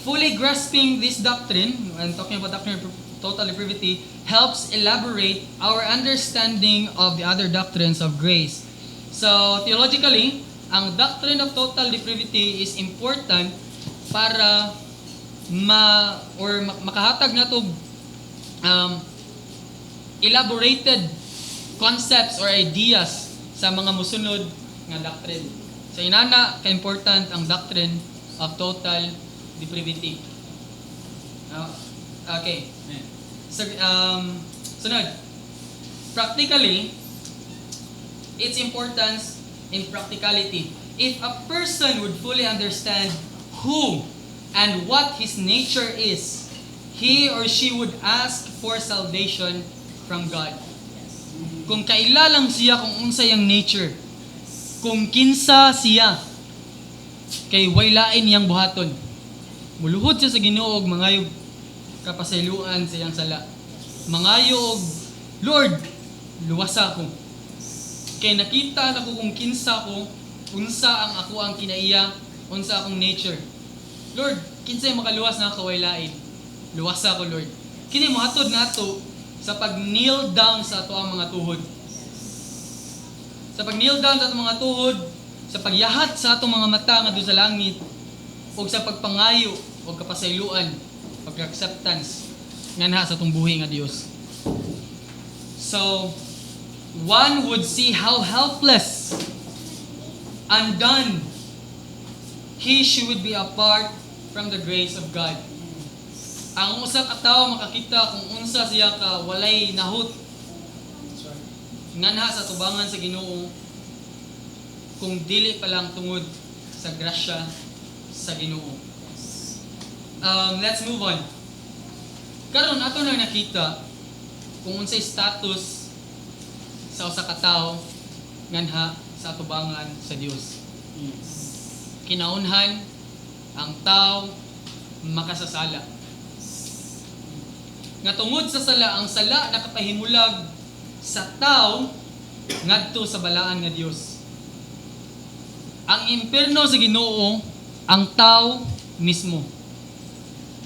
Fully grasping this doctrine, and talking about doctrine of total depravity, helps elaborate our understanding of the other doctrines of grace. So, theologically, ang doctrine of total depravity is important para makahatag na to elaborated concepts or ideas sa mga musunod nga doctrine. So inana ka-important ang doctrine of total depravity. Okay. So, sunod. Practically, its importance in practicality. If a person would fully understand who and what his nature is, he or she would ask for salvation from God. Kung kaila lang siya kung unsa yang nature, kung kinsa siya, kay waylain niyang buhaton. Muluhod siya sa Ginoo og mangayog kapasayloan sa iyang sala. Mangayo og Lord, luwasa ko. Kay nakita na ko kung kinsa ko, unsa ang ako ang kinaiya, unsa akong nature. Lord, kinsay makaluwas na kawaylain. Luwasa ko, Lord. Kini mohatod nato sa pag-kneel down sa ato ang mga tuhod. Sa pag-kneel down sa ato mga tuhod, sa pagyahat sa ato mga mata nga doon sa langit, o sa pagpangayo o kapasayloan, pag-acceptance nga na sa atong buhi nga Dios. So, one would see how helpless, undone, she would be apart from the grace of God. Ang usa ka tawo makakita kung unsa siya ka walay nahut nganha sa tubangan sa Ginoo kung dili pa lang tungod sa grasya sa Ginoo. Let's move on. Karon ato na nakita kung unsay status sa usa ka tawo nganha sa tubangan sa Dios. Kinaunhan ang tao makasasala. Nga tungod sa sala, ang sala nakapahimulag sa tao ngadto sa balaan nga Dios. Ang impierno sa Ginoo ang tao mismo.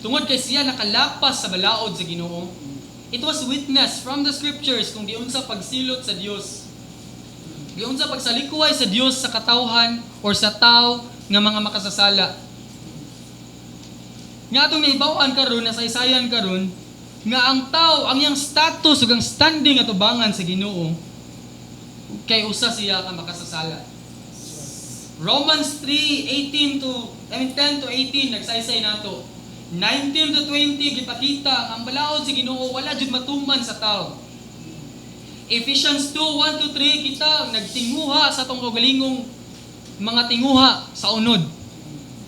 Tungod kay siya nakalapas sa balaod sa Ginoo, it was witness from the scriptures kung giunsa pagsilot sa Dios. Giunsa pagsalikway sa Dios sa katawhan or sa tao nga mga makasasala. Nga atong nahibaw-an karon na saysayan karon nga ang tao ang iyang status ug ang standing at ubangan sa Ginoo kay usa siya ka makasasala. Romans 10 to 18 nagsaysay nato. 19 to 20 gipakita ang balaod sa Ginoo wala jud matuman sa tao. Ephesians 2:1 to 3 kita nagtinguha sa atong kaugalingong mga tinguha sa unod.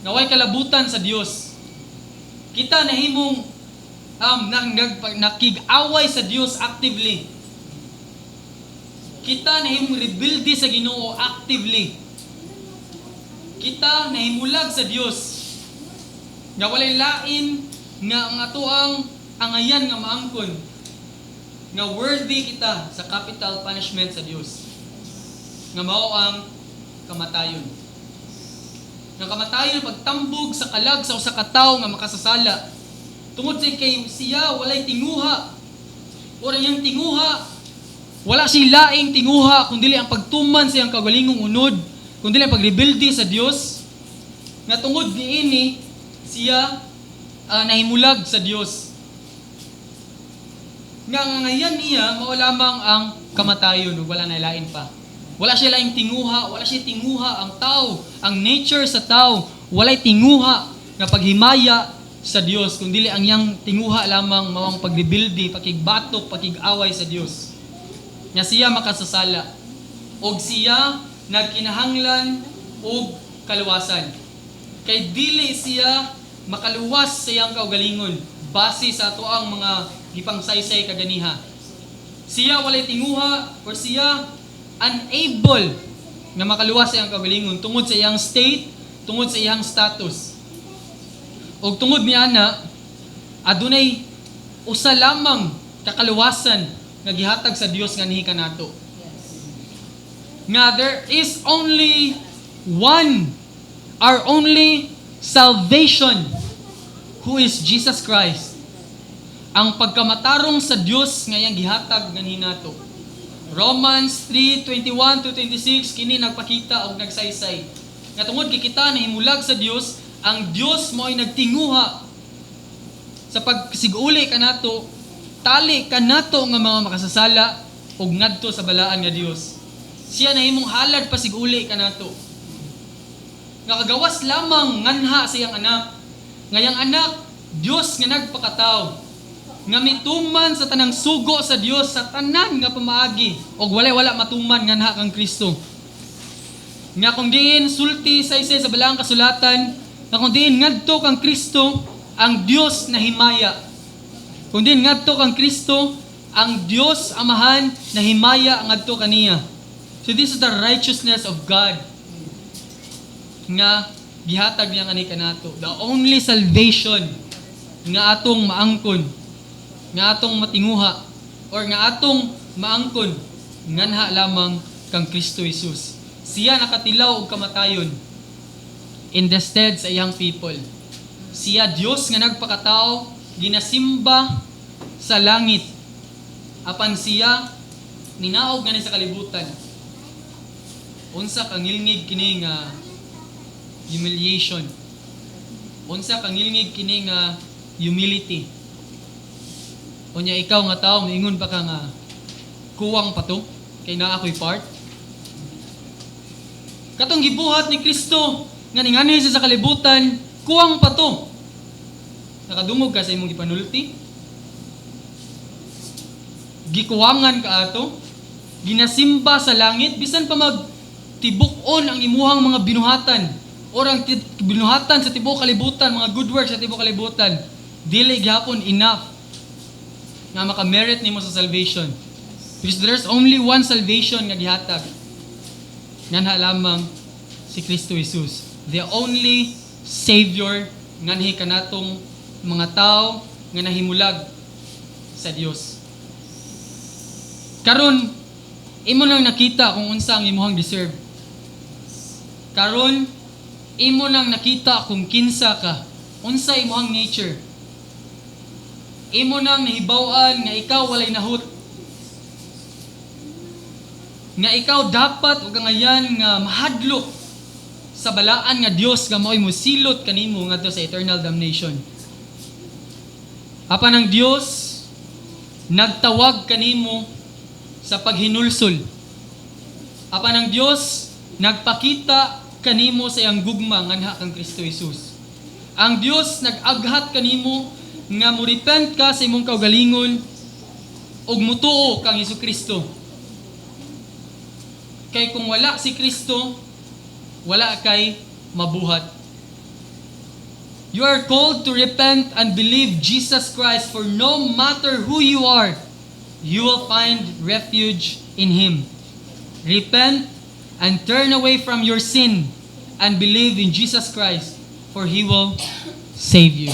nga way kalabutan sa Dios. Kita nahimong nakig-away sa Dios actively. Kita nahimong rebelde sa Ginoo actively. Kita nahimulag sa Dios. Nga walay lain nga ang atoang angayan nga maangkon nga worthy kita sa capital punishment sa Dios. Nga mao ang kamatayon. Nga kamatayon pagtambog sa kalag sa usa ka tawo nga makasasala. Tungod sa kay siya walay tinguha. Ora niyang tinguha. Wala siya laing tinguha kundi ang pagtuman sa iyang kagalingong unod, kundi ang pagrebelde sa Dios. Nga tungod niini siya nahimulag sa Dios. Nga ngayon niya mao lamang ang kamatayon ug wala na lain pa. Wala siya laing tinguha, wala siya tinguha ang tao, ang nature sa tao, walay tinguha nga paghimaya sa Dios kundi ang iyang tinguha lamang mao ang pagrebelde, pakigbatok, pakig-away sa Dios. Nga siya makasasala og siya nagkinahanglan og kaluwasan. Kay dili siya makaluwas sa iyang kaugalingon base sa ato ang mga gipangsaysay kaganiha. Siya walay tinguha or siya unable nga makaluwas sa iyang kaugalingon tungod sa iyang state, tungod sa iyang status. Og tungod niana adunay usa lamang kakaluwasan nga gihatag sa Dios nga nihi kanato. Nga there is only one, our only salvation, who is Jesus Christ. Ang pagkamatarong sa Dios nga iyang gihatag nga nihi nato. Romans 3:21-26 kini nagpakita og nagsaysay. Nga tungod kay kita nahimulag sa Dios, ang Dios mo ay nagtinguha sa pagsiguli kanato, tali kanato nga mga makasasala ug ngadto sa balaan nga Dios. Siya nahimong halad pasiguli kanato. Nga kagawas lamang nganha sa iyang anak. Ngayang anak Dios nga nagpakataw. Nga mituman sa tanang sugo sa Dios sa tanan nga pamaagi ug wala matuman nganha kang Kristo. Nga kung diin sulti sa isa sa balaang kasulatan, nga kung diin ngadto kang Kristo, ang Dios na himaya. Kung din ngadto kang Kristo, ang Dios Amahan na himaya ang ngadto kaniya. So this is the righteousness of God nga gihatag niya ani kanato. The only salvation nga atong maangkon, nga atong matinguha, or nga atong maangkon, nganha lamang kang Kristo Jesus. Siya nakatilaw og kamatayon in the stead sa iyang people. Siya Dios nga nagpakatao, ginasimba sa langit. Apan siya ninaog nga ni sa kalibutan. Unsa kang ngilngig kini nga humiliation. Unsa kang ngilngig kini nga humility. Unya ikaw nga tao moingon pa ka nga kuwang pa to kay naa ako'y part. Katong gibuhat ni Kristo nga ningani siya sa kalibutan, kuwang pa to. Nakadungog ka sa imong gipanulti? Gikuwangan ka ato? Ginasimba sa langit? Bisan pa magtibukon ang imuhang mga binuhatan or ang binuhatan sa tibok kalibutan, mga good works sa tibok kalibutan, dili gyapon enough nga maka-merit nimo sa salvation. Because there's only one salvation nga gihatag. Nganha lamang si Kristo Jesus. The only Savior nganhi kanatong mga tao nga nahimulag sa Dios. Karon imo nang nakita kung unsa ang imong deserve. Karon imo nang nakita kung kinsa ka, unsa imong nature. Imo nang nahibaw-an nga ikaw walay nahut. Nga ikaw dapat ug ngayan nga mahadlok sa balaan nga Dios nga mao'y mosilot kanimo ngadto sa eternal damnation. Apan ang Dios nagtawag kanimo sa paghinulsol. Apan ang Dios nagpakita kanimo sa iyang gugma nganha kang Kristo Jesus. Ang Dios nag-aghat kanimo nga mo-repent ka sa imong kaugalingon ug mutuo kang Hesukristo. Kay kung wala si Kristo, wala kay mabuhat. You are called to repent and believe Jesus Christ, for no matter who you are, you will find refuge in Him. Repent and turn away from your sin and believe in Jesus Christ, for He will save you.